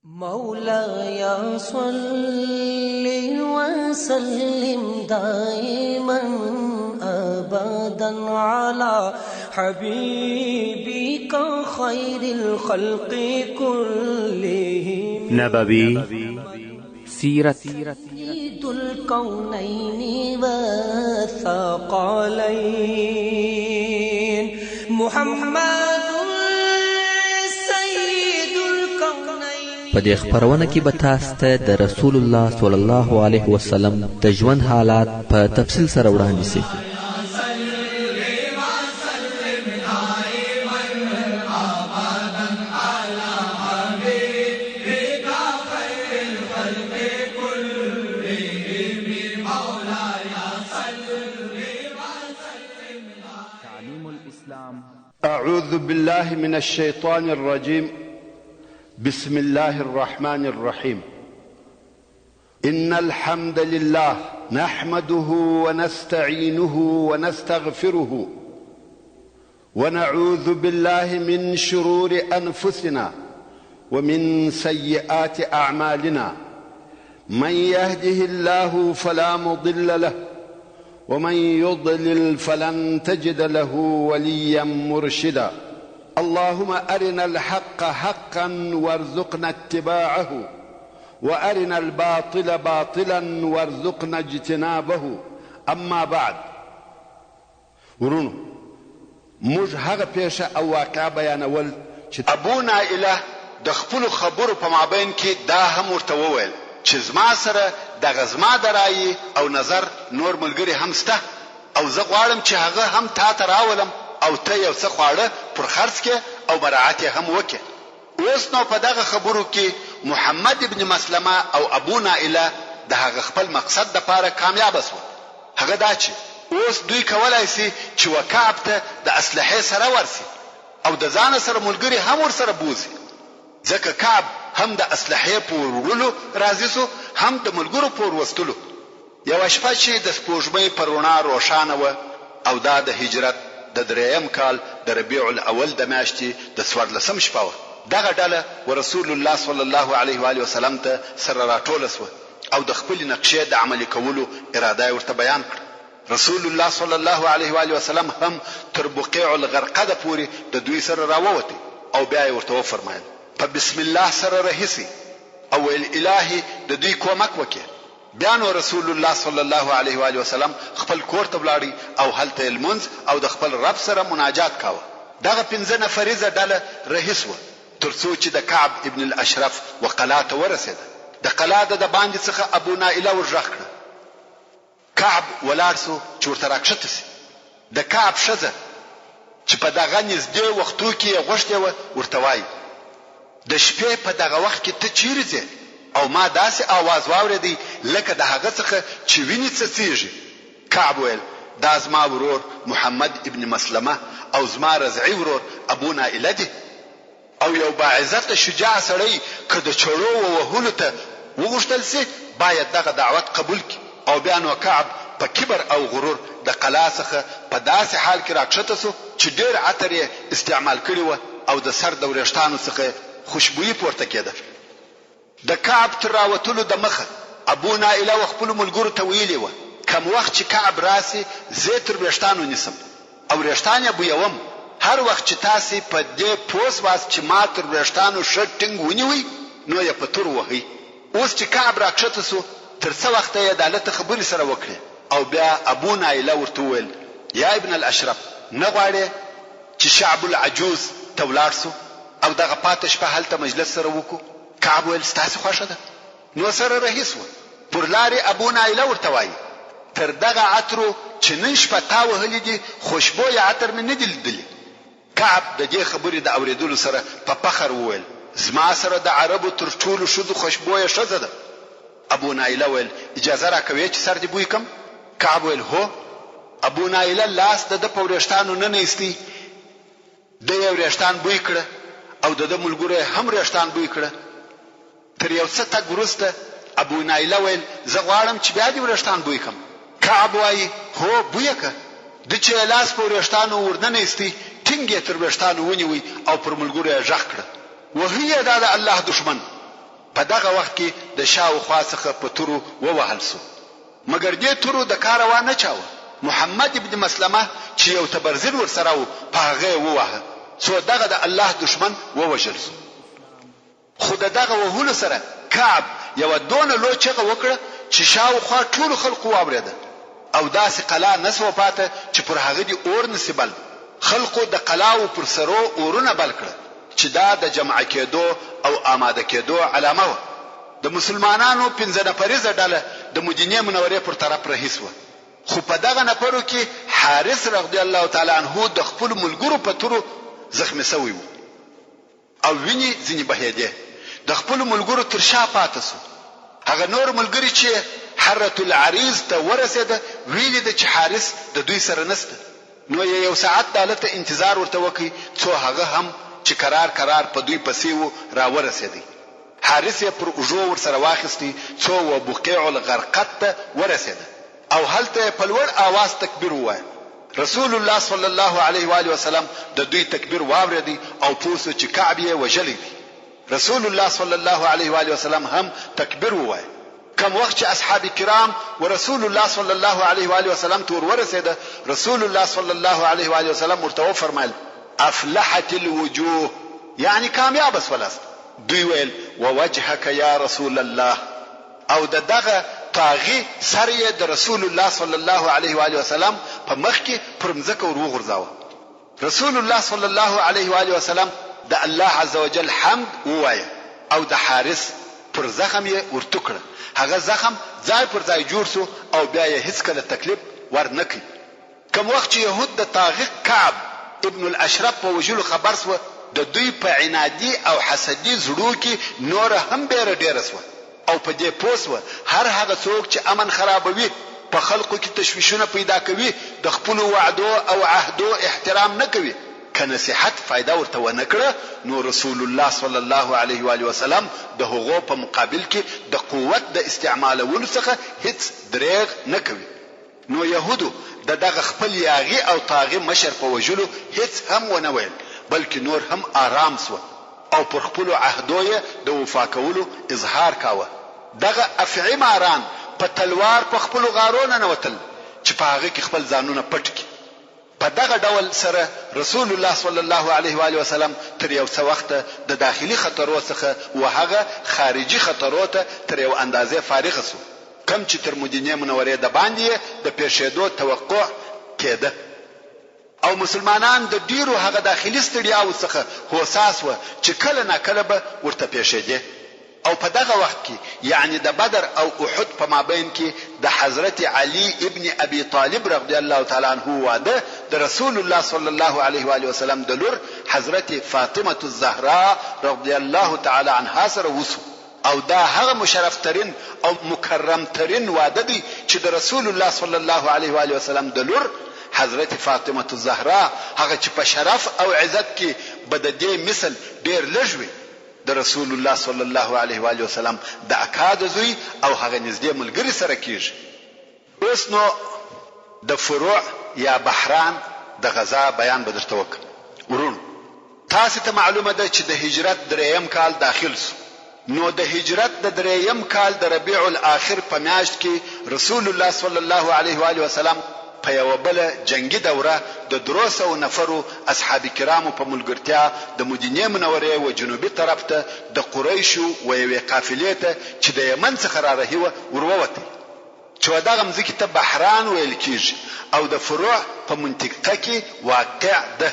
مولاي صل وسلم دائما أبدا على حبيبك خير الخلق كلهم نبوي سيرة سيد الكونين والثقلين محمد په دې خبرونه کې به تاسو ته د رسول الله صلی الله علیه وسلم د ژوند حالات په تفصیل سره وړاندې شي. أعوذ بالله من الشيطان الرجيم. بسم الله الرحمن الرحيم. إن الحمد لله نحمده ونستعينه ونستغفره ونعوذ بالله من شرور أنفسنا ومن سيئات أعمالنا. من يهده الله فلا مضل له ومن يضلل فلن تجد له وليا مرشدا. اللهم أرنا الحق حقا وارزقنا اتباعه وأرنا الباطل باطلا وارزقنا اجتنابه. أما بعد، ورونو موږ هغه پیښه او واقعه بیانول چې ابو نائله د خپلو خبرو په مابین کې دا هم ورته وویل چې زما سره دغه زما د رایې او نظر نور ملګري هم شته او زه غواړم چې هغه هم تا ته راولم او ته یو څه خواړه پر خرڅ کې او مراعات یې هم وکړې. اوس نو په دغه خبرو کې محمد ابن مسلمه او ابو نائله د هغه خپل مقصد دپاره کامیابه شوه. هغه دا چې اوس دوی کولی سي چې وکعب ته د اسلحې سره ورسي او د ځانه سره ملګري هم ورسره بوځي، ځکه کعب هم د اسلحې په وړلو راضي سو هم د ملګرو په وروستلو. یوه شپه چې د سپوږمۍ په رڼا روښانه وه او دا د هجرت د 3 کال د ربیع الاول د میاشتې د 14 شپه وه. دغه ډله ورسول الله صلی الله علیه و آله وسلم ته سره راټوله سوه او د خپلې نقشې د عملي کولو اراده یې ورته بیان کړه. رسول الله صلی الله علیه و آله وسلم هم تر بقیع الغرقده پورې د دوی سره راووتی او بیا یې ورته وفرمایل په بسم الله سره رهیسي او الهي د دوی کومک وکړي. بیا نو رسول الله صلی الله علیه و آله وسلم خپل کور ته ولاړی او هلته لمونځ او د خپل رب سره مناجات کاوه. دغه 5 نفریزه ډله رهیس وه تر څو چې د کعب ابن الاشرف وقلا ته ورسېده. د قلا د باندې څخه ابو نائله ورغږ کړه. کعب ولاړ سو چې ورته راکښته سي. د کعب ښځه چې په دغه نږدې وختو کې یې غوښتې وه ورته وایي د شپې په دغه وخت کې ته چیرې ځې او ما داسې आवाज واورېدی لکه د هغه څخه چې وینې څڅېږي. کعب ویل دا زما ورور محمد ابن مسلمه او زما رضعي ورور ابو نائله دی او یو باعزته شجاع سړی که د چړو وهلو ته وغوښتل سي باید دغه دعوت قبول کړي. او بیا نو کعب په کبر او غرور د قلا څخه په داسې حال کې راکښته سو چې ډېر عطر یې استعمال کړی و او د سر د وریښتانو څخه خوشبویي پورته کېده. د کعب تر راوتلو د مخه ابو نائله خپلو ملګرو ته ویلې وه کم وخت چې کعب راسي زه تر وریښتانو نیسم او وریښتان یې بویوم. هر وخت چې تاسې په دې پوه سواست چې ما تر وریښتانو ښه ټینګ ونیوئ نو یې په تور وهئ. اوس چې کعب راکښته سو تر څه وخته یې د هلته خبرې سره وکړې او بیا ابو نائله ورته وویل یا ابن الاشرف نه غواړې چې شعب العجوز ته ولاړ سو او دغه پاته شپه هلته مجلس سره وکړو؟ کعب ویل ستاسې خوښه ده. نو سره رهیس وه. پر لارې ابو نائله ورته وایي تر دغه عطرو چې نن شپه تا وهلي دي خوشبویه عطر مې نه دي لیدلي. کعب د دې خبرې د اورېدلو سره په فخر وویل زما سره د عربو تر ټولو ښځو خوشبویه ښځه ده. ابو نائله ویل اجازه راکوې چې سر دې بوی کم؟ کعب ویل هو. ابو نائله لاس د ده په وریښتانو نه ایستی، د یې وریښتان بوی کړه او د ده ملګرو یې هم وریښتان بوی کړه. تر یو څه تګ وروسته ابو نائله ویل زه غواړم چې بیا دې وریښتان بوی کم. کعب وایي هو بویه که. د چې لاس په وریښتانو ورننه ایستی ټینګ یې تر وریښتانو ونیوی او پر ملګرو یې غږ کړه وهي دا د الله دشمن په دغه وخت کې د شاوخوا څخه په تورو ووهل سو، مګر دې تورو د کار وانه چاوه. محمد ابن مسلمه چې یو تبرزل ورسره و په هغه ووهه، څو دغه د الله دشمن ووژل سو. خو دغه وهلو سره کعب یو دونه لوی چغه وکړه چې شاوخوا ټول خلق واورېده، او داسې قلا نسو پاته چې پر هغه دی اور نسبل. خلقو د قلاو پر سرو اورونه بل کړه چې دا د جمع کېدو او آماده کېدو علامه و. د مسلمانانو 15 نفریزه ډله د مدینه منورې پر طرف رهیس و، خو په دغه نفرو کې حارث رضی الله تعالی عنه د خپل ملګرو په تورو زخمی شوی و او ویني ځنی بهیده. د خپل ملګرو تر شا پاتې سو. هغه نور ملګری چې حرة العریض ته ورسېده ویلي د چې حارث د دوی سره نسته، نو یو ساعت دالته انتظار ورته وکي څو هغه هم چې قرار په دوی پسې و را ورسېدی. حارث یې پر اوجو ور سره واخیستی څو و بقيع الغرقد ته ورسېده او هلته په لوړ आवाज تکبیر ووایه. رسول الله صلی الله علیه و آله وسلم د دوی تکبیر واورېدی او پوسو چې کعب یې وجلی. رسول الله صلی الله علیه و آله وسلم هم تکبیر ووایه. کم وخت چې اصحاب کرام ورسول الله صلی الله علیه و آله وسلم تور ورسېده، رسول الله صلی الله علیه و آله وسلم ورته فرمایل افلحت الوجوه، یعنی کامیاب اسولاست. دوی ویل ووجهك یا رسول الله، او دغه طاغي سر یې د رسول الله صلی الله علیه و آله وسلم په مخ کې پر مځکه ور وغورځاوه. رسول الله صلی الله علیه و آله وسلم د الله عز وجل حمد ووایه او د حارث پر زخم یې ورټکړه. هغه زخم ځای پر ځای جوړ سو او بیا یې هیڅ کله تکلیف ورنکړ. کوم وخت چې يهود د طاغي کعب ابن الاشرف په وجلو خبر سو، د دوی په عنادي او حسدي زړو کې نور هم ډېر سو او په دې پوسوه هر هغه څوک چې امن خرابوي، په خلقو کې تشویشونه پیدا کوي، د خپل وعدو او عهدو احترام نه کوي، که نصيحت فائدہ ورته ونه کړه، نو رسول الله صلی الله علیه و آله وسلم د هغو په مقابل کې د قوت د استعمالولو څخه هیڅ دریغ نه کوي. نو يهودو دغه خپل یاغي او طاغي مشر په وجلو هیڅ هم ونه ویل، بلکې نور هم آرام سو او پر خپل عهدو د وفا کولو اظهار کاوه. دغه افعی ماران په تلوار په خپل غارونه نه وتل چې په هغه کې خپل ځانونه پټ کړي. په دغه ډول سره رسول الله صلی الله علیه و آله وسلم تر یو څه وخت د داخلي خطرو څخه او هغه خارجي خطرو ته تر یو اندازې فارغ سو، کم چې تر مدینه منورې د باندې د پیښېدو توقع کېده. او مسلمانان د ډیرو هغه داخلي ستړیاو څخه هوساس و چې کله نا کله به ورته پیښېده. او په دغه وخت کې یعنی د بدر او احد په مابین کې د حضرت علی ابن ابي طالب رضی الله تعالی عنه واده د رسول الله صلی الله علیه و آله وسلم د لور حضرت فاطمه الزهرا رضی الله تعالی عنها سره وسو. او دا هغه مشرف ترين او مکرم ترين واده دی چې د رسول الله صلی الله علیه و آله وسلم د لور حضرت فاطمه الزهرا هغه چې په شرف او عزت کې بددي مثل ډیر لږوي د رسول الله صلی الله علیه و آله وسلم د اکاد زوی او هغه نږدې ملګری سره کیږي. اوس نو د فروع یا بحران د غزا بیان بدرته وک. ورون تاسو ته معلومه ده چې د هجرت دریم کال داخل سو. نو د هجرت د دریم کال د ربيع الاخر په میاشت کې رسول الله صلی الله علیه و آله وسلم په یو بل جنگي دوره د 300 نفرو اصحاب کرامو په ملګرتیا د مدینه منورې او جنوبي طرف ته د قریشو و یوې قافلې ته چې د یمن څخه را رهیوه وروته، چې دغه مځکه ته بحران ویل کیږي او د فروع په منطقه کې واقع ده.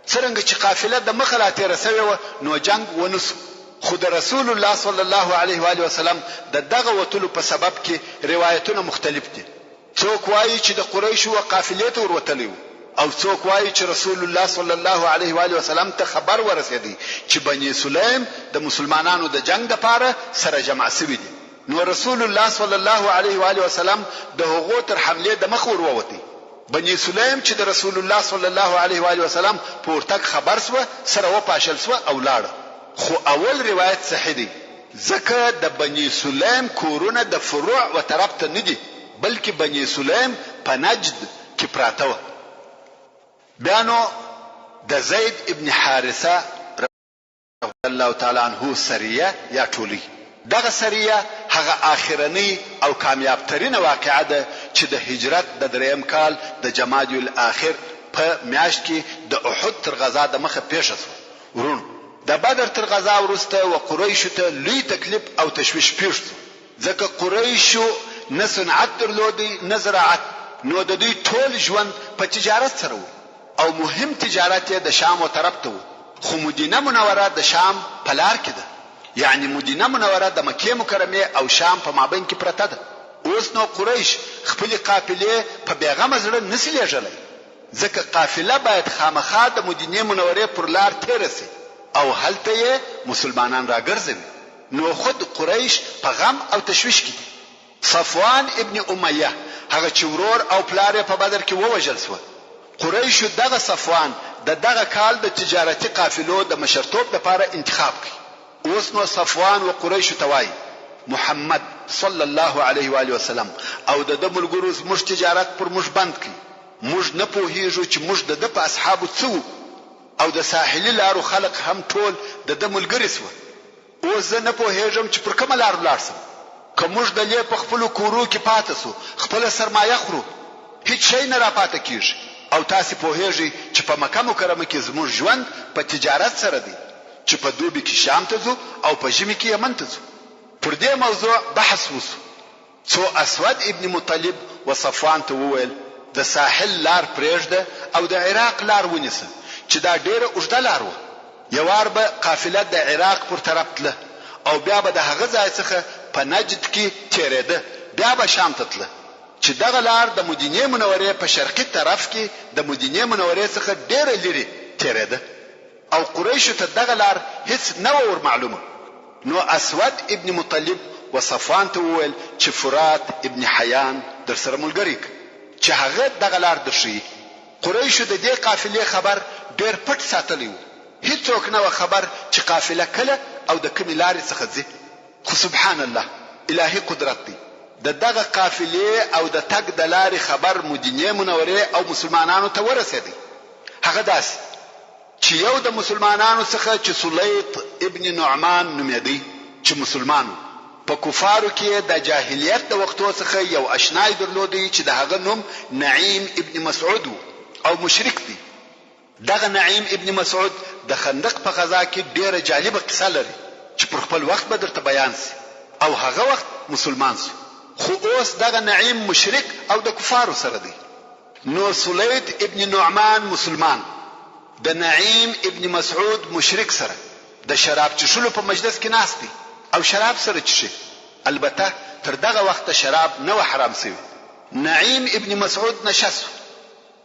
څنګه چې قافله د مخه تیر شوی و نو جنگ ونسو، خو د رسول الله صلی الله علیه و آله وسلم دغه وتلو په سبب کې روایتونه مختلف دي. څوک وایي چې د قریشو قافلې ته ورتلیو او څوک وایي چې رسول الله صلی الله علیه و آله وسلم ته خبر ورسېدی چې بني سلیم د مسلمانانو د جنگ لپاره سره جمع شوي دي. نو رسول الله صلی الله علیه و آله وسلم د هغو تر حمله د مخ وروتی. بني سلیم چې د رسول الله صلی الله علیه و آله وسلم پورتک خبر سو سره و پاشل سو او لاړ. خو اول روایت صحیح دی، ځکه د بني سلیم کورونه د فروع و طرف ته نه دي، بلکې بني سلیم په نجد کې پراته و. بیانو د زید ابن حارثه رضی الله تعالی عنه سریه یا ټولی دغه سریه هغه آخرنی او کامیاب ترینه واقعه ده چې د هجرت د دریم کال د جمادی الاخر په میاشت کې د احد تر غزا د مخه پیښه شوه. ورونو د بدر تر غزا وروسته و قریش ته لوی تکلیف او تشویش پیښ شو، ځکه قریشو نه صنعت درلودي نه زراعت، نو د دوی ټول ژوند په تجارت سره و او مهم تجارت یې د شام و طرف ته و. خو مدینه منوره د شام په لار کې ده، یعنی مدینه منوره د مکه مکرمه او شام په مابین کې پرته ده. اوس نو قریش خپل قافلې په بیغمه زړه نسي لېږلی، ځکه قافله باید خامخا د مدینه منورې پر لار تیر شي او هلته یې مسلمانان راګرځوي. نو خود قریش په غم او تشویش کې دي. صفوان ابن امیه هغه چې ورور او پلار په بدر کې ووژل شو. قریش دغه صفوان دغه کال د تجارتي قافلو د مشرتوب لپاره انتخاب کړ. اوس نو صفوان و قریش توای محمد صلی الله علیه و آله وسلم او د ملګرو زموږ تجارت پر موږ بند کړي. موږ نه پوهیږو چې موږ د په اصحابو څو او د ساحلي لارو خلق هم ټول د ملګری سو. اوس زه نه پوهیږم چې پر کومه لار ولاړ سم. که موږ د لې په خپل کورو کې پاتې سو، خپل سرمایه خورو، هیڅ شی نه را پاتې کیږي. او تاسو پوهیږئ چې په مکه مکرمه کې زموږ ژوند په تجارت سره دی، چې په دوبي کې شام ته ځو او په ژمي کې یمن ته ځو. پر دې موضوع بحث وسو. څو اسود ابن مطلب و صفوان ته وویل د ساحل لار پرېږده او د عراق لار ونیسه، چې دا ډیره اوږده لار و. یوار به قافله د عراق پر طرف تله او بیا به د هغه ځای څخه په نجد کې تیرېده، بیا به شام ته تله، چې دغه لار د مدینه منورې په شرقي طرف کې د مدینه منورې څخه ډیره لري تیرېده او قریش ته دغه لار هیڅ نه ور معلومه. نو اسود ابن مطلب و صفوان ته وویل چې فرات ابن حیان در سره ملګری چې هغه دغه لار درشي. قریش د دې قافلې خبر ډیر پټ ساتلی و، هیڅوک نه خبر چې قافله کله او د کومې لارې څخه ځي. خو سبحان الله، الهي قدرت دی. دغه قافلې او د تګ د لارې خبر مدینه منورې او مسلمانانو ته ورسېدی. هغه داس چې یو د مسلمانانو څخه چې سلیط ابن نعمان نومېدی، چې مسلمانو په کفارو کې د جاهلیت د وختو څخه یو آشنای درلودي چې د هغه نوم نعیم ابن مسعود او مشرک دی. دغه نعیم ابن مسعود د خندق په غزا کې ډیره جالبه قصه لري چې پر خپل وخت به درته بیان سي، او هغه وخت مسلمان سو. خو اوس دغه نعیم مشرک او د کفارو سره دی. نو سلیط ابن نعمان مسلمان د نعیم ابن مسعود مشرک سره د شراب چښلو په مجلس کې ناست دی او شراب سره چشي. البته تر دغه وخت شراب نه حرام سوی. نعیم ابن مسعود نشست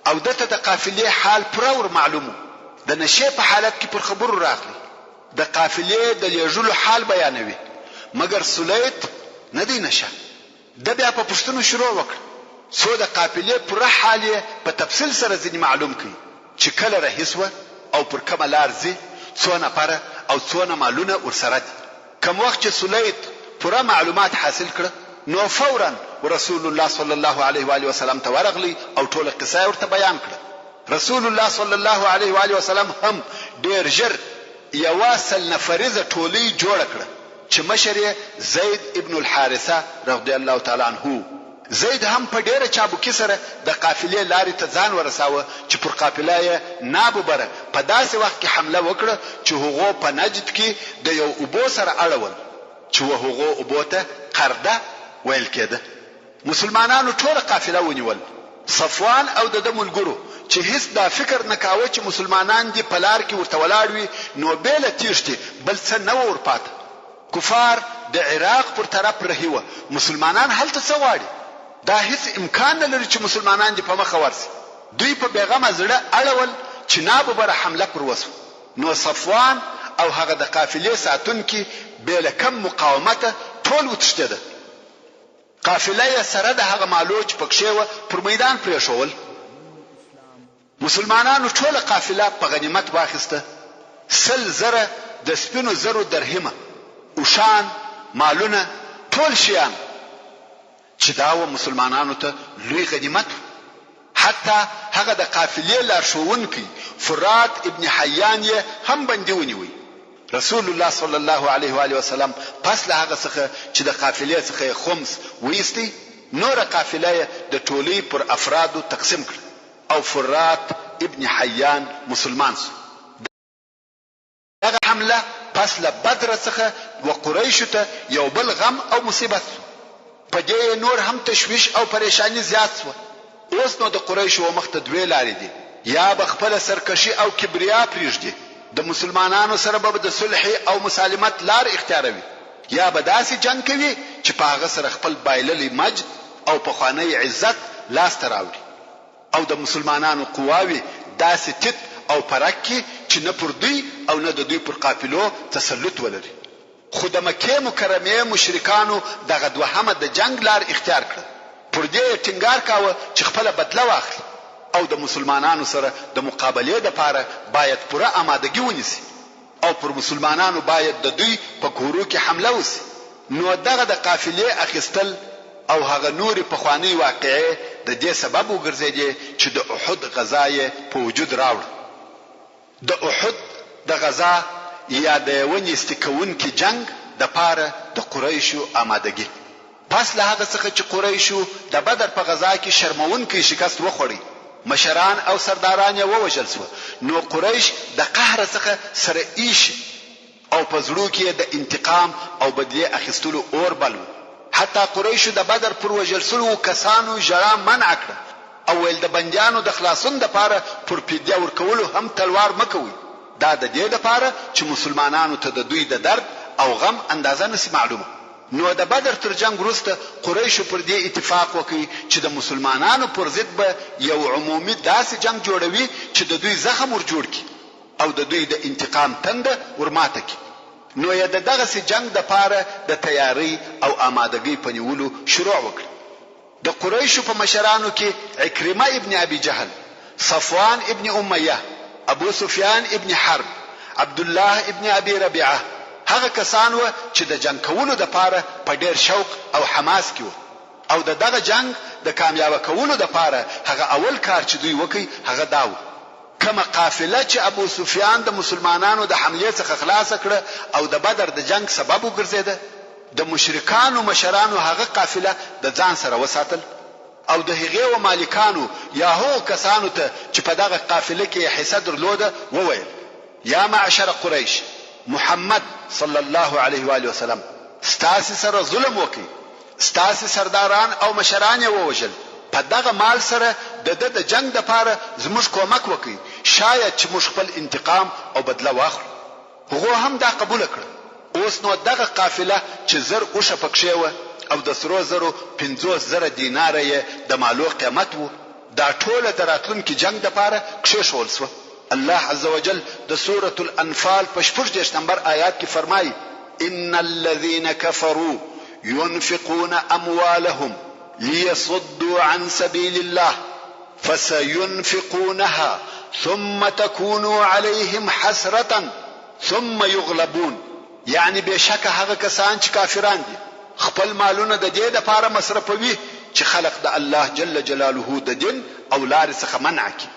او دته د قافلې حال پرور معلومو. د نشه په حالت کې پر خبرو راغلی، د قافلې د لیږلو حال بیانوي، مګر سلیط نه دی نشه. د بیا په پښتنو شروع وکړ څو د قافلې پر حال په تفصیل سره ځینې معلوم کړي، چې کله رهیسوه او پر کومه لار ځي، څو نفره او څو مالونه ورسره دي. کوم وخت چې سلیط پوره معلومات حاصل کړ، نو فورا رسول الله صلی الله علیه و آله وسلم ته ورغلی او ټول قصه ورته بیان کړه. رسول الله صلی الله علیه و آله وسلم هم ډیر ژر یو سل نفریزه ټولی جوړ کړه چې مشر زید ابن الحارثه رضی الله تعالی عنه. زید هم په ډیره چابکي سره د قافلې لارې ته ځان ورساوه چې پر قافله یې ناببره په داسې وخت کې حمله وکړه چې هغه په نجد کې د یو ابو سره اړول، چې هغه ابو ته قرده ویل کېده. مسلمانانو ټول قافله ونیول. صفوان او د ملګرو چې هیڅ دا فکر نه کاوه چې مسلمانان دي په لار کې ورته ولاړ وي، نو بیل تیشتي بل څه نه ور پات. کفار د عراق پر طرف رهیوه، مسلمانان هلته څه واړي؟ دا هیڅ امکان نه لري چې مسلمانان دي په مخه ورسي. دوی په بیغمه زړه اړول چې ناببره حمله پر وسو. نو صفوان او هغه د قافلې ساتونکي بیل کم مقاومت ټول وتښتېده. قافله سره د هغه مالوچ پکښېوه پر میدان پرېښول. مسلمانانو ټول قافله په غنیمت واخیسته. 100,000 د سپینو زرو درهمه، اوشان، مالونه، ټول شیان چې دا و مسلمانانو ته لوی غنیمت. حتی هغه د قافلې لارښوونکی فرات ابن حیان یې هم بندي ونیوی. رسول الله صلی الله علیه و آله وسلم پس له هغه څخه چې د قافلې څخه خمس وېستي، نور قافله د ټولي پر افرادو تقسیم کړ او فرات ابن حیان مسلمان شو. دغه حمله پس له بدر څخه و قریشو ته یو بل غم او مصیبت شو. په دې نور هم تشویش او پریشانی زیات شو. اوس نو د قریشو مخ ته دوه لارې دي، یا به خپل سرکشي او کبریا پریږدي، د مسلمانانو سره به د صلح او مسالمت لار اختیاروي، یا به داسې جنگ کوي چې په هغه سره خپل بایللي مجد او پخوانی عزت لاس ته راوړي او د مسلمانانو قواوي داسې تت او پرکي چې نه پر دوی او نه د دوی پر قافلو تسلط ولري. خو د مکه مکرمه مشرکانو دغه دوهمه د جنگ لار اختیار کړ. پر دې ټینګار کاوه چې خپل بدله واخلي او د مسلمانانو سره د مقابله لپاره باید پوره آمادګي ونیسي او پر مسلمانانو باید د دوی په کورو کې حمله وشي. نو دغه د قافلې اخیستل او هغه نور په خواني واقعي د دې سبب وګرځیدي چې د احد غزا یې په وجود راوړ. د احد د غزا یا د ونی استکون کې جنگ د پاره د قریشو آمادګي. پس له هغه څخه چې قریشو د بدر په غزا کې شرمون کې شکست وخوړی، مشران او سرداران یې ووژل شو، نو قریش د قهر څخه سره ایش او په زړه کې د انتقام او بدله اخیستلو اور بل. حتی قریش د بدر پر وژل شوو کسانو جرا منع کړ او ول د بندیانو د خلاصون لپاره پر پیډیا ورکولو هم تلوار مکوي. دا د دې لپاره چې مسلمانانو ته د دوی د درد او غم اندازه نسی معلومه. نو د بدر تر جنگ وروسته قریش پر دې اتفاق وکړي چې د مسلمانانو پر ضد به یو عمومي داسې جنگ جوړوي چې د دوی زخم ور جوړ کړي او د دوی د انتقام تنده ورماته کړي. نو یې دغه سي جنگ د پاره د تیاری او آمادګۍ په نیولو شروع وکړ. د قریشو په مشرانو کې عکرمه ابن ابي جهل، صفوان ابن امیه، ابو سفیان ابن حرب، عبد الله ابن ابي ربيعه هغه کسان و چې د جنگ کولو د پاره په ډیر شوق او حماس کې او دغه جنگ د کامیاب کولو د پاره هغه اول کار چې دوی وکي هغه داو کما قافله چې ابو سفیان د مسلمانانو د حمله څخه خلاص کړه او د بدر د جنگ سبب وګرځیده، د مشرکانو مشرانو هغه قافله د ځان سره وساتل او د هغه و مالکانو یا هو کسانو ته چې په دغه قافله کې حصہ درلوده وویل: یا معشر قریش، محمد صلی الله علیه و آله وسلم ستاسو سره ظلم وکي، ستاسو سرداران او مشران یې ووجل، په دغه مال سره د جنگ د پاره زموږ کومک وکي، شاید چې موږ خپل انتقام او بدله واخلو. هغه هم دا قبول کړ. اوس نو دغه قافله چې زر اوشه پکښې و او د سرو زرو 50,000 دینار یې د مالو قیمت وو، دا ټوله دراتلونکي جنگ د پاره کښېښول شو. الله عز وجل د سورة الانفال په 14 نمبر آیات کې فرمایي: ان الذين كفروا ينفقون اموالهم ليصدوا عن سبيل الله فسينفقونها ثم تكون عليهم حسرة ثم يغلبون. یعنی بشک هغه کسان چې کافران دي خپل مالونه د دې لپاره مصرفوي چې خلق د الله جل جلاله د دین او لار څخه منع کړي.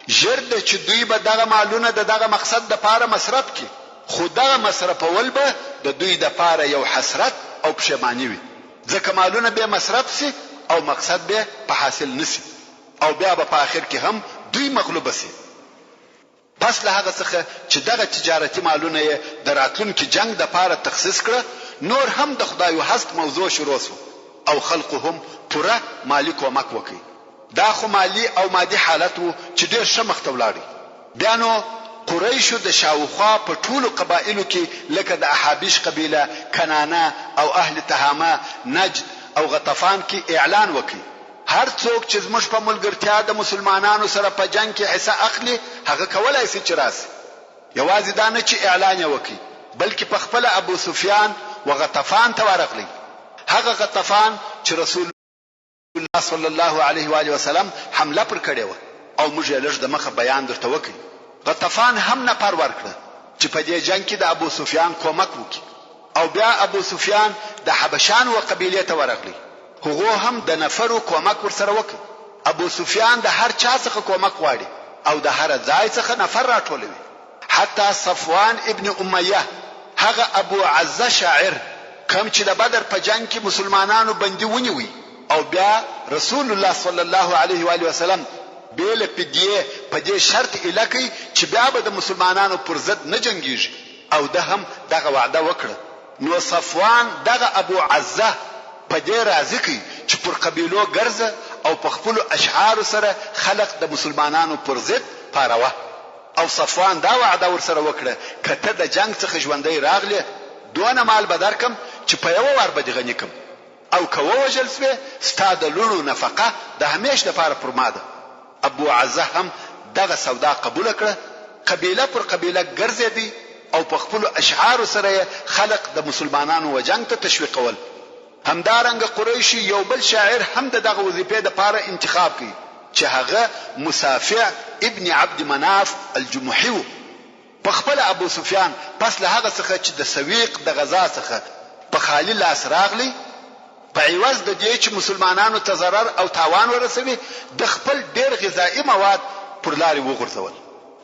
ژر چې دوی به دغه مالونه د دغه مقصد لپاره مصرف کړي، خو دغه مصرفول به د دوی لپاره یو حسرت او پښیمانی وي، ځکه مالونه به مصرف شي او مقصد به په حاصل نشي او بیا به په آخر کې هم دوی مغلوب شي. پس له هغه څخه چې دغه تجارتي مالونه یې د راتلونکي جنگ د لپاره تخصیص کړه، نور هم د خدای هست موضوع شروع شو او خلق هم پوره مالی کومک وکړي. دا خو مالی او مادي حالت وو چې ډېر ښه مخ ته ولاړی. بیا نو قریشو د شاوخوا په ټولو قبایلو کې لکه د احابیش قبیله، کنانه او اهل تهامه، نجد او غطفان کې اعلان وکړي: هر څوک چې زموږ په ملګرتیا د مسلمانانو سره په جنگ کې حصہ اخلي هغه کولای شي چې راسي. یوازې دا نه چې اعلان یې وکړي بلکې په خپل ابو سفیان و غطفان ته ورغلی. هغه غطفان چې رسول الله صلی الله علیه و آله وسلم حمله پر کړې و او موږ یې لږ د مخه بیان درته وکړي. غطفان هم نفر ورکړه چې په دې جنگ کې د ابو سفیان کومک وکړي او بیا ابو سفیان د حبشان و قبیله ته ورغلی. هغه هم د نفرو کومک ورسره وکړ. ابو سفیان د هر چا څخه کومک غواړي او د هر ځای څخه نفر راټولوي. حتی صفوان ابن امیه هغه ابو عزه شاعر کوم چې د بدر په جنگ کې مسلمانانو بندي ونیوي او بیا رسول الله صلی الله علیه و آله وسلم بیل پدیه په دې شرط الکی چې بیا به د مسلمانانو پر ضد نه جنگیږي او ده هم دغه وعده وکړه. نو صفوان دغه ابو عزه په دې راضي کی چې پر قبیلو ګرځه او په خپل اشعار سره خلق د مسلمانانو پر ضد پاروه. او صفوان دا وعده ورسره وکړه کته د جنگ څخه ژوندۍ راغلی دونه مال بدرکم چې په یو ور به غنی کم او کوو وجل سوی ستاد لونو نفقه د همیش لپاره پر ماده. ابو عزه هم دغه سودا قبول کړه، قبیله پر قبیله ګرځېدی او په خپل اشعار سره خلق د مسلمانانو و جنگ ته تشویقول. همدارنګه قریشی یو بل شاعر هم دغه وظیفه د لپاره انتخاب کړي چې هغه مسافع ابن عبد مناف الجمحي. په خپل ابو سفیان پس له هغه څخه چې د سویق د غزا څخه په خالی لاس راغلی په عوض د دې چې مسلمانانو ته ضرر او تاوان ورسوي د خپل ډیر غذایی مواد پر لارې وغورځول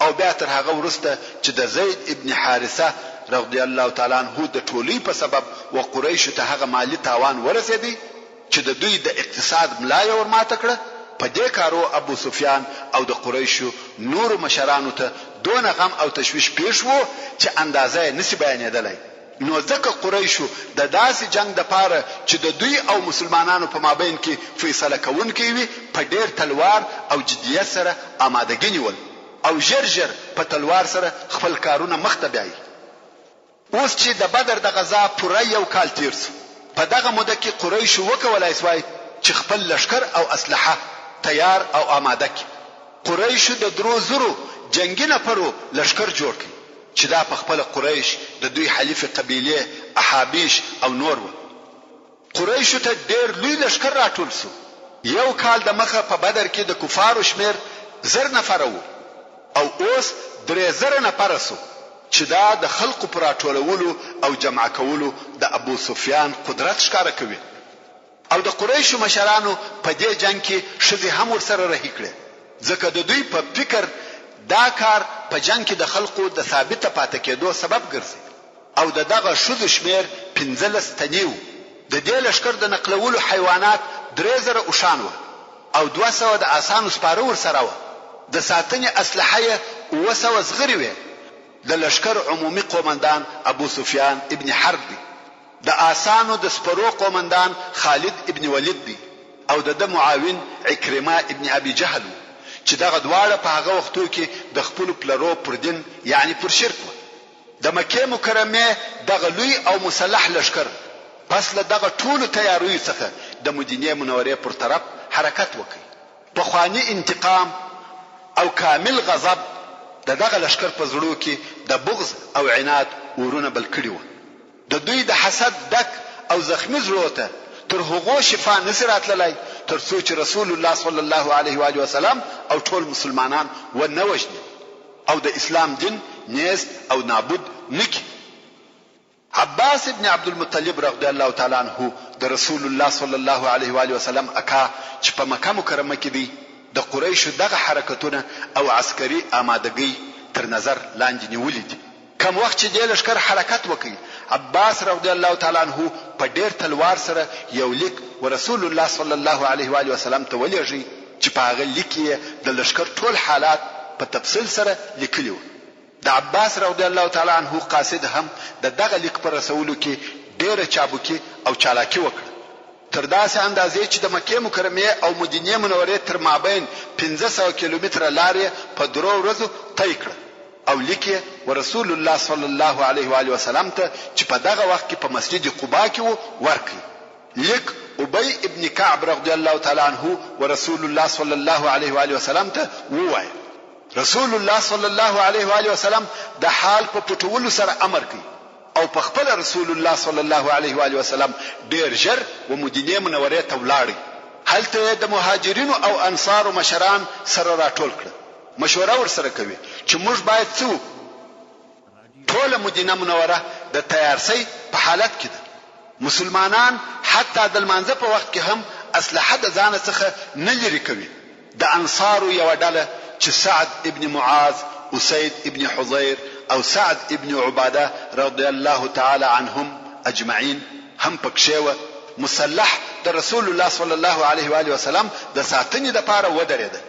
او بیا تر هغه وروسته چې د زید ابن حارثه رضی الله تعالی عنہ د ټولۍ په سبب و قریش ته هغه مالی تاوان ورسېدی چې د دوی د اقتصاد ملای ورماته کړه. په دې کارو ابو سفیان او د قریشو نور مشرانو ته دون غم او تشویش پیښ وو چې اندازې نسی بیانېدلای. نو ځکه قریشو د داسې جنگ د پاره چې د دوی او مسلمانانو په مابین کې فیصله کوونکی وي په ډیر تلوار او جدیت سره آمادګی نیول او ژر په تلوار سره خپل کارونه مخته بیایي. اوس چې د بدر د غزا پوره یو کال تیر شو په دغه موده کې قریشو وکولای شوای چې خپل لشکر او اسلحه تیار او آماده کړي. قریشو د درو زرو جنگي نفرو لشکر جوړ کړي چې دا په خپل قریش د دوی حلیف قبیله احابیش او نور و. قریشو ته ډیر لوی لشکر راټول شو. یو کال د مخه په بدر کې د کفارو شمیر 1000 نفر وو او اوس 3000 نفر شو چې دا د خلقو پر راټولولو او جمع کولو د ابو سفیان قدرت ښکاره کوي. او د قریشو مشرانو په دې جنگ کې شذې هم ورسره رهي کړې ځکه د دوی په فکر دا کار په جنگ کې د خلقو د ثابت پاتې کېدو سبب ګرځي او دغه شذ شمیر 15 تنیو. د دې لشکر د نقلولو حیوانات 3000 اوشان و او 200 د آسانو سپاره ورسره و. د ساتنې اسلحه 200 زغری و. د لشکر عمومي قومندان ابو سفیان ابن حرب دی. د آسانو د سپرو قومندان خالد ابن ولید دی او د معاون عکرمه ابن ابي جهل چې دغه دواړه په هغه وختو کې د خپل پلرو پر دین یعنی پر شرک و. د مکه مکرمه دغه لوی او مسلح لشکر پس له دغه ټولو تیاریو څخه د مدینه منورې پر طرف حرکت وکړي. په خواني انتقام او کامل غضب دغه لشکر په زړه کې د بغض او عناد ورونه بل کړي و. د دوی د حسد دک او زخمی زړه ته تر هغو شفا نصرت لای تر څو چې رسول الله صلی الله علیه و آله وسلم او ټول مسلمانان و نه وژني او د اسلام دین نیست او نابود نکي. عباس ابن عبد المطلب رضی الله تعالی عنہ د رسول الله صلی الله علیه و آله وسلم اکا چې په مکه مکرمه کې دی د قریشو دغه حرکتونه او عسکري آمادګي تر نظر لاندې نیولې دي. کوم وخت چې د لشکر حرکت وکړي عباس رضی الله تعالی عنہ په ډیر تلوار سره یو لیک ورسول الله صلی الله علیه و آله وسلم ته ولېږي چې په هغه لیک کې د لشکر ټول حالات په تفصیل سره لیکلي و. د عباس رضی الله تعالی عنہ قاصد هم دغه لیک پر رسولو کې ډیره چابکی او چالاکی وکړه تر داسې اندازې چې د مکه مکرمه او مدینه منورې تر مابین 1500 کیلومتره لارې په درو ورځو طی کړه او لیکي ورسول الله صلی الله علیه و آله وسلم ته چې په دغه وخت کې په مسجد قباء کې ورکړي. لیک ابي ابن كعب رضی الله تعالی عنہ ورسول الله صلی الله علیه و آله وسلم ته ووایي. رسول الله صلی الله علیه و آله وسلم د حال په پټولو سره امر کوي او په خپل رسول الله صلی الله علیه و آله وسلم ډیر ژر و مدینه منورې ته ولاړی. هلته د مهاجرینو او انصارو مشران سره راټول کړ. مشوره ورسره کوي چې موږ باید څو ټول مدینه منوره د تیارسي په حالت کې ده. مسلمانان حتی د المانځه په وخت کې هم اسلحه د ځان څخه نه لري کوي. د انصارو یو ډله چې سعد ابن معاذ، اسید ابن حضیر او سعد ابن عباده رضی الله تعالی عنهم اجمعین هم پکښې و. مسلح د رسول الله صلی الله علیه و آله وسلم د ساتنې لپاره ودرېده.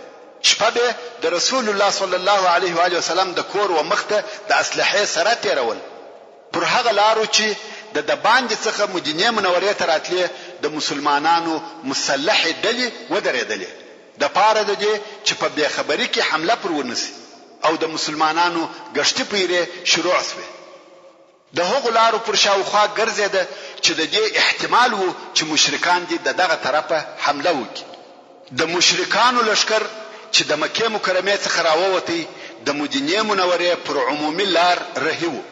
شپه به د رسول الله صلی الله علیه و آله وسلم د کور و مخته د اسلحې سره تیرول. پر هغه لارو چې د باندې څخه مدینه منورې ته راتلې د مسلمانانو مسلح ډلې ودرېدلې د پاره د دې چې په بې خبرۍ کې حمله پر ونسي او د مسلمانانو گشتي پیره شروع شوه. د هغو لارو پر شاوخوا ګرځېده چې د دې احتمال وو چې مشرکان دي دغه طرفه حمله وکړي. د مشرکانو لشکر چې د مکه مکرمه څخه راووتی د مدینه منورې پر عمومي لار رهیو.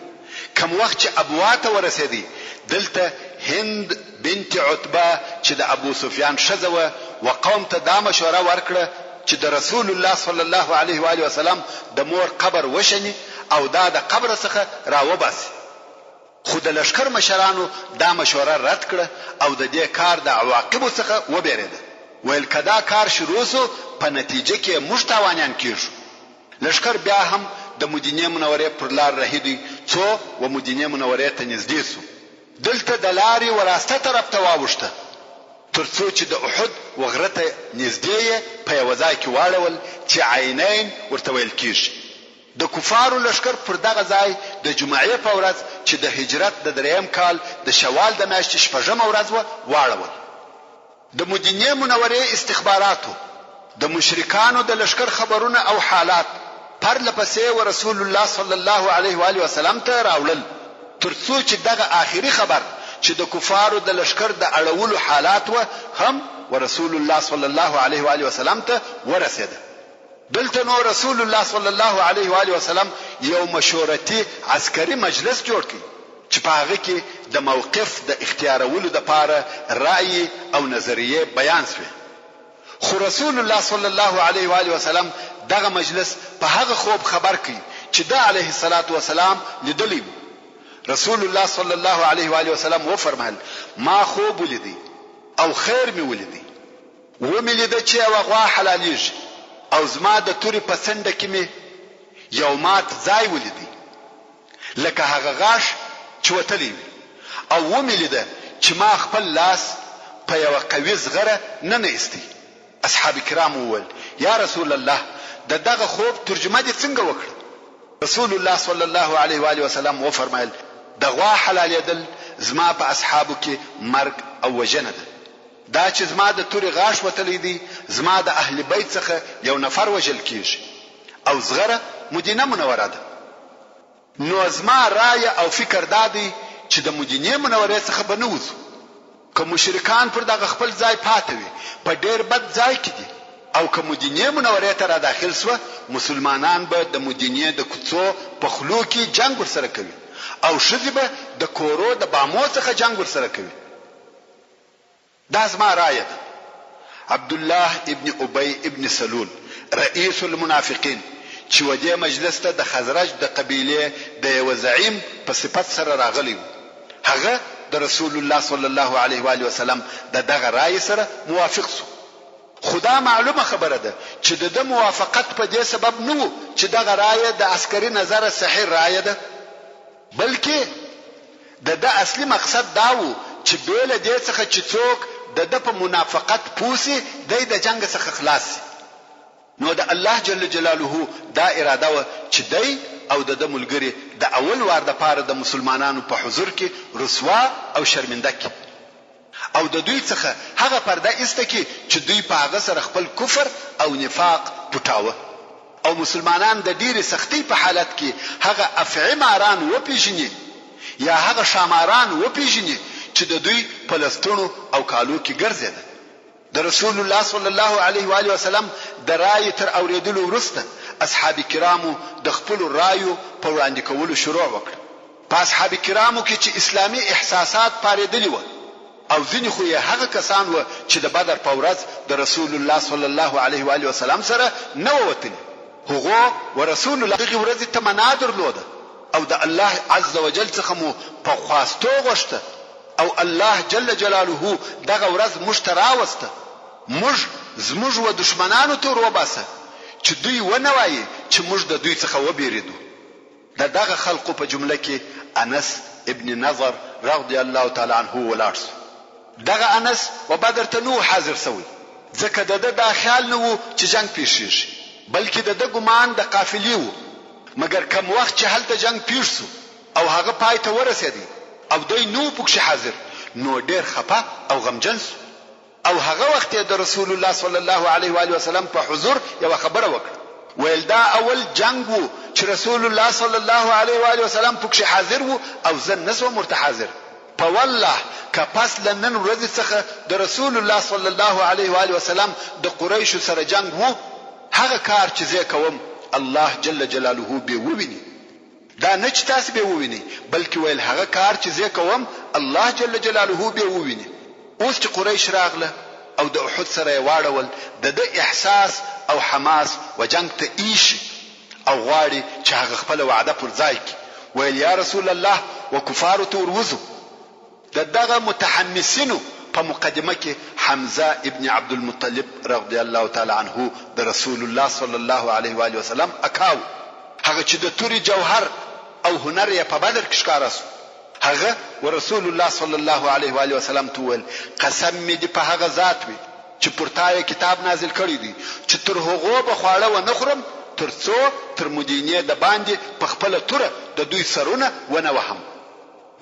کوم وخت چې ابواته ورسېدی دلته هند بنت عتبه چې د ابو سفیان شزوه وقوم ته دا مشوره ورکړه چې د رسول الله صلی الله علیه و آله وسلم د مور قبر وشني او دا د قبر څخه راوباسي. خو د لشکر مشرانو دا مشوره رد کړه او د دې کار د عواقبو څخه وبېرېده. ویل کدا کار شروع سو په نتیجه کې موږ تاوانیان کیږو. لشکر بیا هم د مدینه منورې پر لار رهیدي څو و مدینه منورې ته نږدې سو. دلته د لارې وراسته طرف ته واوښته ترڅو چې د احد وغرته نږدې په یو ځای کې واړول چې عینین ورته ویل کیږي. د کفارو لشکر پر دغه ځای د جمعې په ورځ چې د هجرت د 3م کال د شوال د میاشتې 6مه ورځ واړول. د مدینه منورې استخباراتو د مشرکانو د لشکر خبرونه او حالات پرلپسې و رسول الله صلی الله علیه و آله وسلم ته راوړل ترڅو چې دغه آخري خبر چې د کفارو د لشکر د اړولو حالات و هم و رسول الله صلی الله علیه و آله وسلم ته ورسېده. دلته نو رسول الله صلی الله علیه و آله وسلم یو مشورتي عسکري مجلس جوړ کړ چې په هغه کې د موقف د اختیارولو لپاره رأی او نظریه بیان شوه. خو رسول الله صلی الله علیه و آله وسلم دغه مجلس په هغه خوب خبر کړي چې د علیه الصلاۃ والسلام لیدلی. رسول الله صلی الله علیه و آله وسلم و فرمایل ما خوب ولیدی او خیر می ولیدی و می لیده چې هغه حلالېږي او زما د توري په سنده کې می یو مات ځای ولیدی لکه هغه غاښ چې وتلی او و می لیده چې ما خپل لاس په یو قوي زغره نه نېستی. اصحاب کرام وویل یا رسول الله دغه خوب ترجمه دې څنګه وکړه؟ رسول الله صلی الله علیه و آله وسلم و فرمایل دغه حلالېدل زما په اصحابو کې مرګ او وجنه ده. دا چې زما د توري غاښ وتلی دی زما د اهل بیت څخه یو نفر وجل کیږي او زغره مدینه منوره ده. نو زما رای او فکر دادی چې د مدینه منورې څخه بنوځو. که مشرکان پر دغه خپل ځای پاتوي په ډېر بد ځای کې دي او که مدینه منورې ته را داخل سو مسلمانان به د مدینه د کوڅو په خلو کې جنگ ورسره کوي او ښځې به د کورو د بامو څخه جنگ ورسره کوي. دا زما رای ده. عبد الله ابن ابي ابن سلول رئیس المنافقین چې ودې مجلس ته د خزرج د قبیله د یو زعیم په صفت سره راغلی هغه د رسول الله صلی الله علیه و آله وسلم دغه رای سره موافق شو. خدا معلومه خبره ده چې د موافقت په دې سبب نه چې دغه رای د عسکري نظر صحیح رای ده بلکې د اصلي مقصد دا و چې بیل دې څخه چې څوک د په منافقت پوسی د جنگ څخه خلاص. نو د الله جل جلاله دا اراده و چې دی او د ملګری د اول وار د پاره د مسلمانانو په حضور کې رسوا او شرمنده کی او د دوی څخه هغه پرده ایسته کی چې دوی په هغه سره خپل کفر او نفاق پټاوه او مسلمانان د ډیره سختی په حالت کې هغه افعماران و پیژني یا هغه شاماران و پیژني چې د دوی په لستونو او کالو کې ګرځیدل. د رسول الله صلی الله علیه و آله وسلم د رای تر اوریدلو وروسته اصحاب کرامو د خپل رایو په وړاندې کولو شروع وکړ. په اصحاب کرامو کې چې اسلامی احساسات پارېدلي و او ځینې خو یې هغه کسان و چې د بدر په ورځ د رسول الله صلی الله علیه و آله وسلم سره نه ووتل. هغه ورسول الله دغه ورځ تمنا درلوده او د الله عز وجل څخه مو په خواستو غوښته او الله جل جلاله دغه ورځ مشتراوسته موږ زموږ و دشمنانو ته وروباسه چې دوی ونه وایي چې موږ د دوی څخه وبېریدو. دغه خلقو په جمله کې انس ابن نضر رضی الله تعالی عنه ولاړ شو. دغه انس و بدر ته نو حاضر شوی، ځکه د خیال نه وو چې جنگ پیښیږي، بلکې د ګمان د قافلې وو. مګر کم وخت چې هلته جنگ پیښ شو او هغه پای ته ورسېدی او دوی نو پکښې حاضر، نو ډېر خفه او غمجن شو. او هغه وخت د رسول الله صلی الله علیه و آله وسلم په حضور یو خبره وکړه، ویل دا اول جنگ وو چې رسول الله صلی الله علیه و آله وسلم پکښې حاضر وو او زه نسوم ورته حاضر. په والله که پس لنن ورځې څخه د رسول الله صلی الله علیه و آله وسلم د قریشو سره جنگ وو، هغه کار چې زه کوم الله جل جلاله به وویني. دا نه چې تاسو به وویني، بلکې ویل هغه کار چې زه کوم الله جل جلاله به وویني. اوس چې قریش راغله او د احد سره یې واړول، د احساس او حماس و جنگ ته ایشي او غواړي چې هغه خپل وعده پر ځای کړي. ویل یا رسول الله و کفارو ته وروزو. دغه متحمسینو په مقدمه کې حمزه ابن عبد المطلب رضی الله تعالی عنه د رسول الله صلی الله علیه و آله وسلم اکاو، هغه چې د توري جوهر او هنر یې په بدر کې ښکاره شو. هغه ورسول الله صلی الله علیه و آله وسلم ته ویل قسم می دې په هغه ذات وي چې پورته کتاب نازل کړی دی چې تر هغه به خواړه و نه خورم ترڅو تر مدینه د باندې په خپل توره د دوی سرونه و نه وهم.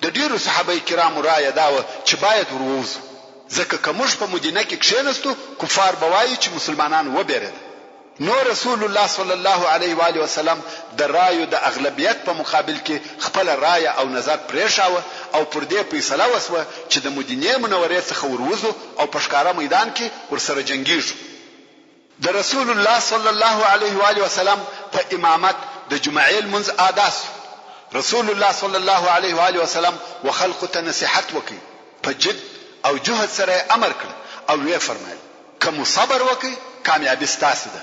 د ډیرو صحابه کرامو رایه دا و چې باید وروزو، ځکه که موږ په مدینه کې کښېنستو کفار به وایي چې مسلمانان وبېرېدل. نو رسول الله صلی الله علیه و آله وسلم د رایو د اغلبیت په مقابل کې خپل رایه او نظر پرېښاوه او پر دې فیصله وسوه چې د مدینې منورې څخه وروزو او په ښکاره میدان کې ورسره جنګیږو. د رسول الله صلی الله علیه و آله وسلم په امامت د جمعې لمونځ ادا شو. رسول الله صلی الله علیه و آله وسلم و خلق ته نصیحت وکړي، په جد او جهد سره امر کړ او یې فرمایل کوم صبر وکړي کامیابی ستاسو ده.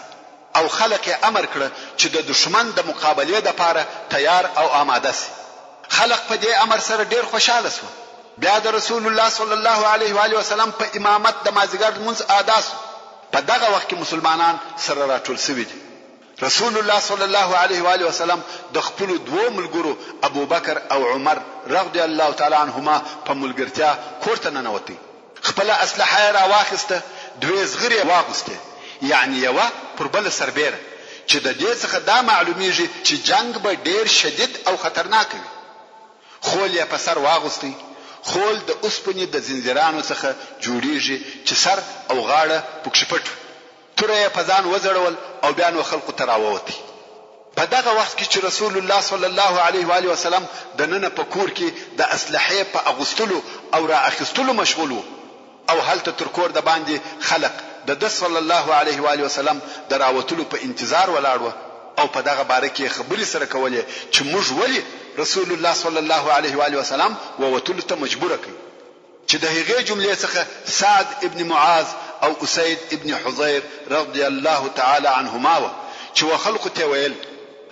او خلق یې امر کړ چې د دشمن د مقابله لپاره تیار او آماده شي. خلق په دې امر سره ډیر خوشاله شو. بیا د رسول الله صلی الله علیه و آله وسلم په امامت د مازیګر لمونځ ادا شو. په دغه وخت کې مسلمانان سره راټول شوي دي. رسول الله صلی الله علیه و آله وسلم د خپل دوه ملګرو ابو بکر او عمر رضی الله تعالی عنهما په ملګرتیا کور ته ننوتی. خپل اسلحه را واخسته، دوی زغری واغسته، یعنی یو پر بل سربېره، چې د دې څخه دا معلومیږي چې جنگ به ډیر شدید او خطرناک وي. خول یې په سر واغستی. خول د اوسپنې د زنجیرانو څخه جوړیږي چې سر او غاړه پکښې پټ وي. توره یې په ځان وځړول او بیا نو خلقو ته راووتی. په دغه وخت کې چې رسول الله صلی الله علیه و آله وسلم د نن په کور کې د اسلحې په اغوستلو او را اخیستلو مشغول وو او هلته تر کور د باندې خلق د صلی الله علیه و آله وسلم د راوتلو په انتظار ولاړ و او په دغه باره کې خبرې سره کولې چې موږ ولې رسول الله صلی الله علیه و آله وسلم ووتلو ته مجبور کړ. چې د هغې جملې څخه سعد ابن معاذ او اسید ابن حضیر رضی الله تعالی عنهما و چې وخلق ته ویل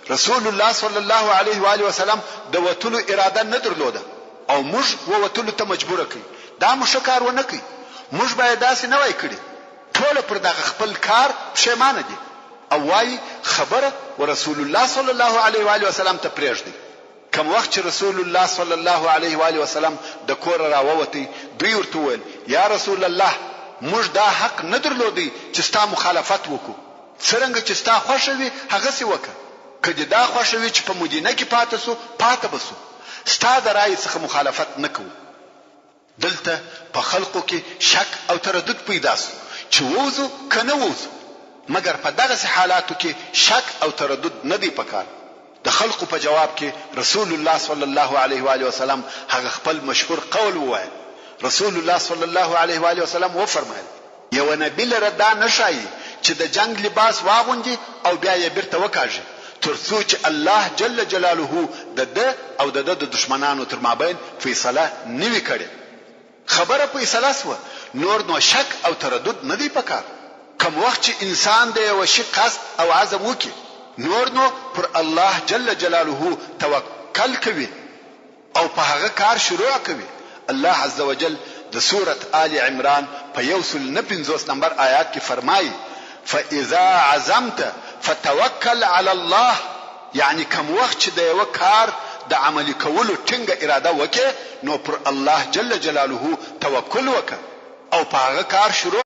رسول الله صلی الله علیه و آله وسلم د وتلو اراده نه درلوده او موږ ووتلو ته مجبور کړ. دا مو شکار ونه کړ، موږ باید داسې نه وای کړی. ټول پر دغه خپل کار پښیمانه دي او وايي خبره ورسول الله صلی الله علیه و آله وسلم ته پرېږدي. کوم وخت چې رسول الله صلی الله علیه و آله وسلم د کور راووتی، دوی ورته وویل یا رسول الله موږ دا حق نه درلودی چې ستا مخالفت وکړو. څرنګه چې ستا خوښه وي هغسې وکړه. که دې دا خوښه وي چې په مدینه کې پاته سو پاته به سو، ستا د رایې څخه مخالفت نه کوو. دلته په خلقو کې شک او تردد پیدا سو چې ووځو که نه ووځو. مګر په دغسې حالاتو کې شک او تردد نه دی پکار. د خلقو په جواب کې رسول الله صلی الله علیه و آله وسلم هغه خپل مشهور قول وویل. رسول الله صلی الله علیه و آله وسلم وفرمایل یو نبی لره دا نشایي چې د جنگ لباس واغوندي او بیا یې بیرته وکاږي ترڅو چې الله جل جلاله د او د دشمنانو تر مابین فیصله نوي کړي. خبره فیصله سوه، نور نو شک او تردد نه دی پکار. کوم وخت چې انسان د یو شي قصد او عزم وکړي، نور نو پر الله جل جلاله توکل کوي او په هغه کار شروع کوي. الله عز وجل د سورة آل عمران په 159 نمبر آیات کې فرمایي فاذا عزمت فتوکل علی الله یعنی کوم وخت چې د یو کار د عملي کولو ټینګه اراده وکړي نو پر الله جل جلاله توکل وکړه او په هغه کار شروع